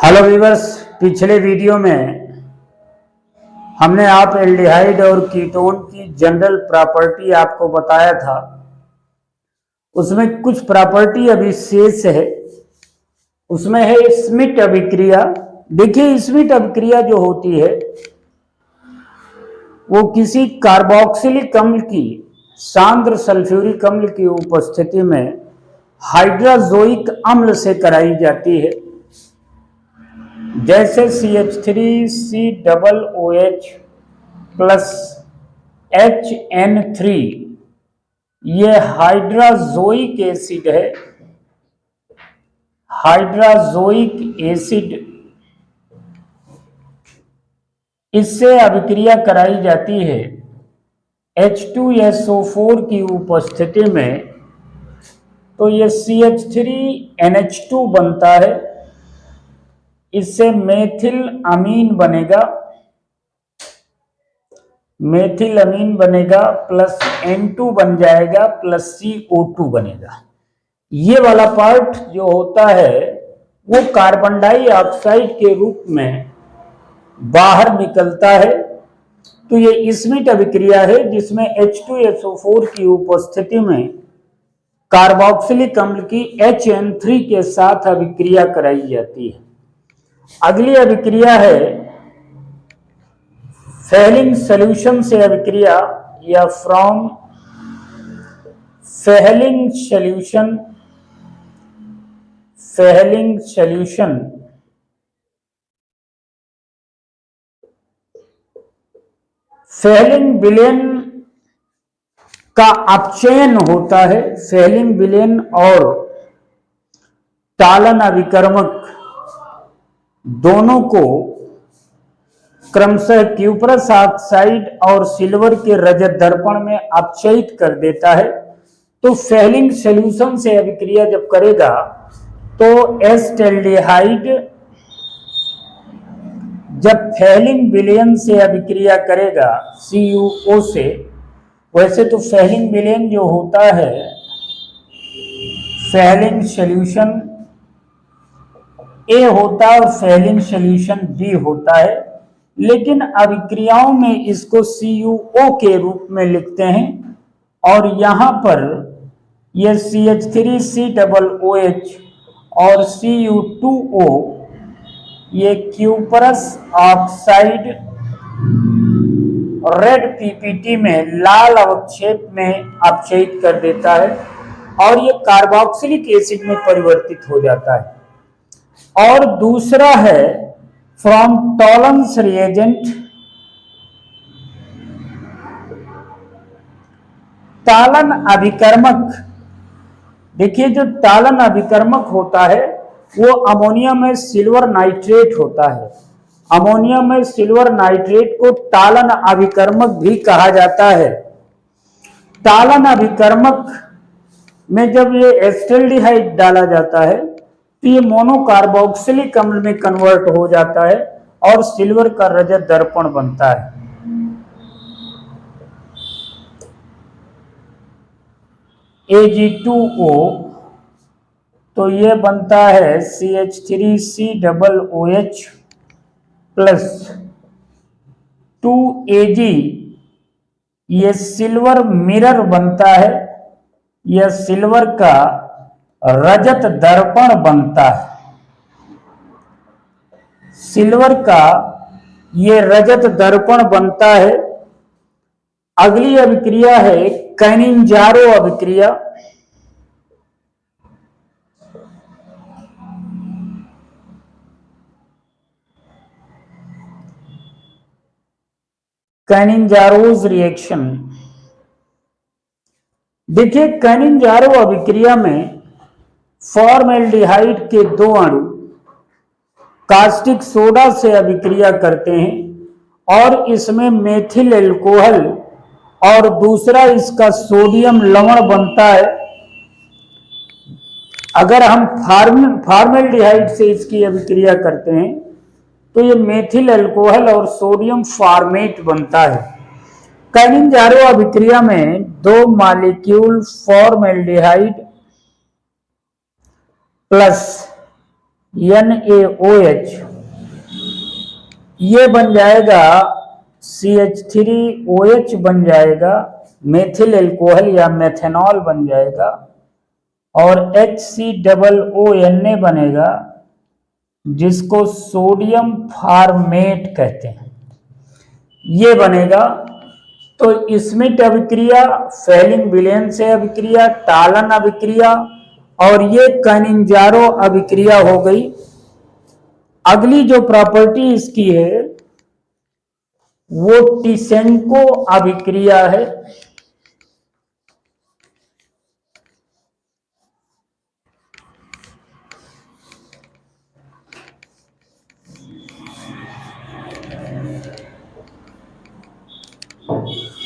Hello viewers, पिछले video में हमने आप एल्डिहाइड और कीटोन की जनरल प्रॉपर्टी आपको बताया था। उसमें कुछ प्रॉपर्टी अभी शेष है। उसमें है स्मिट अभिक्रिया। देखिए, स्मिट अभिक्रिया जो होती है वो किसी कार्बोक्सिलिक अम्ल की सांद्र सल्फ्यूरिक अम्ल की उपस्थिति में हाइड्रोजोइक अम्ल से कराई जाती है। जैसे CH3COOH प्लस HN3, ये हाइड्रोजोइक एसिड है। हाइड्रोजोइक एसिड, इससे अभिक्रिया कराई जाती है H2SO4 की उपस्थिति में, तो ये CH3NH2 बनता है। इससे मेथिल अमीन बनेगा, मेथिल अमीन बनेगा प्लस N2 बन जाएगा प्लस CO2 बनेगा। ये वाला पार्ट जो होता है वो कार्बन डाइऑक्साइड के रूप में बाहर निकलता है। तो ये स्मिट अभिक्रिया है जिसमें H2SO4 की उपस्थिति में कार्बोक्सिलिक अम्ल की HN3 के साथ अभिक्रिया कराई जाती है। अगली अभिक्रिया है फेहलिंग सॉल्यूशन से अभिक्रिया, या from Fehling solution. Fehling solution Fehling villain का अपचयन होता है। फेहलिंग विलेन और टालन अभिकर्मक दोनों को क्रमशः क्यूपरस ऑक्साइड और सिल्वर के रजत दर्पण में अपचयित कर देता है। तो फेहलिंग सॉल्यूशन से अभिक्रिया जब करेगा तो एस्टेल्डिहाइड जब फेहलिंग विलेन से अभिक्रिया करेगा CuO से, वैसे तो फेहलिंग विलेन जो होता है फेहलिंग सॉल्यूशन A होता है और फेहलिंग सॉल्यूशन B होता है, लेकिन अभिक्रियाओं में इसको CuO के रूप में लिखते हैं। और यहां पर यह CH3COOH और Cu2O ये क्यूपरस ऑक्साइड रेड PPT में लाल अवक्षेप में अपचयित कर देता है और ये कार्बोक्सिलिक एसिड में परिवर्तित हो जाता है। और दूसरा है फ्रॉम टॉलन्स रिएजेंट। टालन अभिकर्मक, देखिए जो टालन अभिकर्मक होता है वो अमोनिया में सिल्वर नाइट्रेट होता है। अमोनिया में सिल्वर नाइट्रेट को टालन अभिकर्मक भी कहा जाता है। टालन अभिकर्मक में जब ये एस्टेल्डिहाइड डाला जाता है तो ये मोनोकार्बोक्सिलिक अम्ल में कन्वर्ट हो जाता है और सिल्वर का रजत दर्पण बनता है। Ag2O, तो ये बनता है CH3COOH प्लस 2Ag, ये सिल्वर मिरर बनता है, यह सिल्वर का रजत दर्पण बनता है। सिल्वर का ये रजत दर्पण बनता है। अगली अभिक्रिया है कैनिंजारो अभिक्रिया। कैनिंजारोज रिएक्शन, देखिए कैनिंजारो अभिक्रिया में फॉर्मेल्डिहाइड के दो अणु कास्टिक सोडा से अभिक्रिया करते हैं और इसमें मेथिल एल्कोहल और दूसरा इसका सोडियम लवण बनता है। अगर हम फॉर्मेल्डिहाइड से इसकी अभिक्रिया करते हैं तो ये मेथिल अल्कोहल और सोडियम फॉर्मेट बनता है। कैनिंजारो अभिक्रिया में दो मॉलिक्यूल फॉर्मेल्डिहाइड प्लस NaOH, ये बन जाएगा CH3OH बन जाएगा, मेथिल एल्कोहल या मेथेनॉल बन जाएगा, और HCOONA बनेगा जिसको सोडियम फॉर्मेट कहते हैं, ये बनेगा। तो स्मिथ अभिक्रिया, फेलिंग विलेन से अभिक्रिया, टालन अभिक्रिया और ये कनिंजारो अभिक्रिया हो गई। अगली जो प्रॉपर्टी इसकी है वो टिसेंको अभिक्रिया है।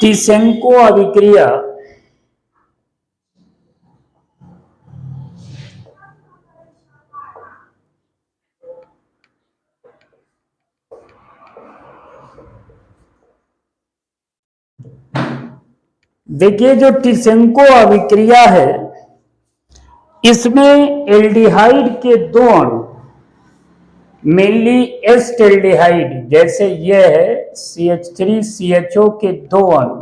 टिसेंको अभिक्रिया देखिए, जो टिसेंको अभिक्रिया है इसमें एल्डिहाइड के दो अणु, मेनली एस्टेल्डिहाइड जैसे यह है CH3CHO के दो अणु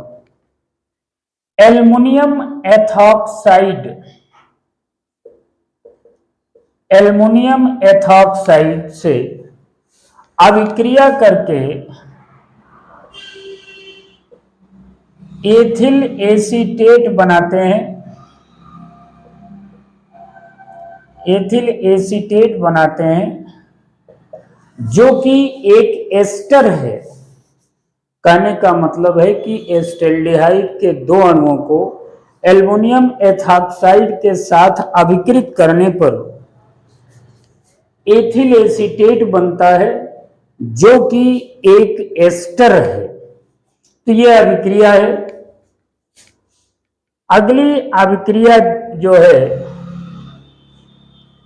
एल्युमिनियम एथॉक्साइड से अभिक्रिया करके एथिल एसीटेट बनाते हैं। एथिल एसीटेट बनाते हैं जो कि एक एस्टर है। कहने का मतलब है कि एस्टेल्डिहाइड के दो अणुओं को एल्युमिनियम एथॉक्साइड के साथ अभिकृत करने पर एथिल एसीटेट बनता है जो कि एक एस्टर है। तो यह अभिक्रिया है। अगली अभिक्रिया जो है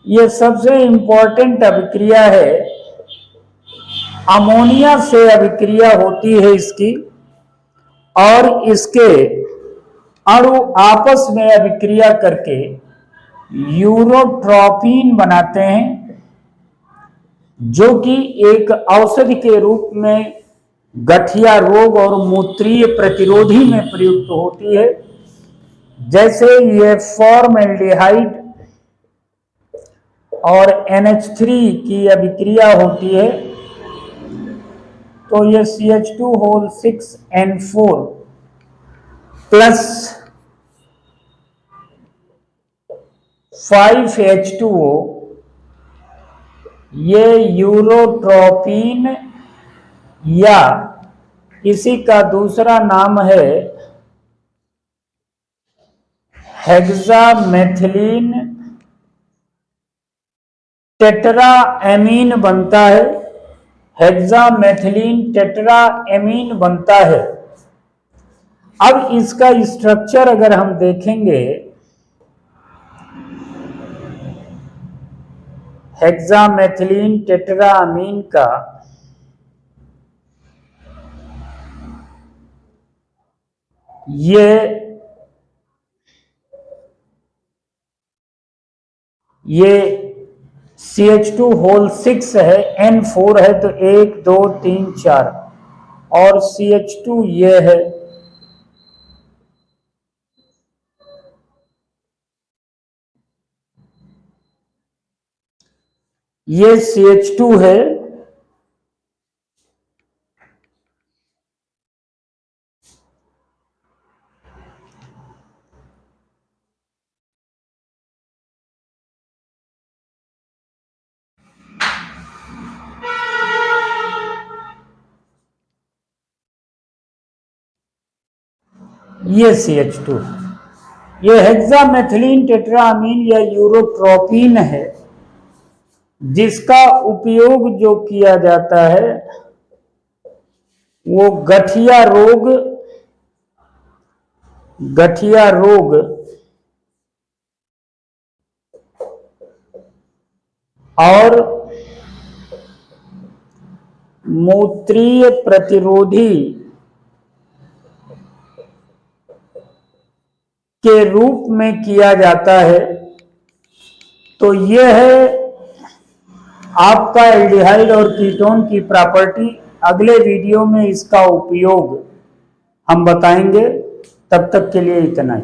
यह सबसे इंपॉर्टेंट अभिक्रिया है। अमोनिया से अभिक्रिया होती है इसकी, और इसके अणु आपस में अभिक्रिया करके यूरोट्रोपिन बनाते हैं जो कि एक औषधि के रूप में गठिया रोग और मूत्रीय प्रतिरोधी में प्रयुक्त होती है। जैसे ये फॉर्मेल्डिहाइड और NH3 की अभिक्रिया होती है तो ये CH2O6N4 प्लस 5H2O, ये यूरोट्रोपिन या इसी का दूसरा नाम है हेक्सामेथिलीन टेट्राएमीन बनता है। हेक्सामेथिलीन टेट्राएमीन बनता है। अब इसका स्ट्रक्चर अगर हम देखेंगे, हेक्सामेथिलीन टेट्राएमीन का ये CH2 है, N4 है तो 1 2 3 4 और CH2 ये है। ये CH2 है। ये CH2, ये हेक्सामेथिलीन टेट्रामीन या यूरोट्रोपिन है जिसका उपयोग जो किया जाता है वो गठिया रोग और मूत्रीय प्रतिरोधी के रूप में किया जाता है। तो यह है आपका एल्डिहाइड और कीटोन की प्रॉपर्टी, अगले वीडियो में इसका उपयोग हम बताएंगे। तब तक के लिए इतना ही।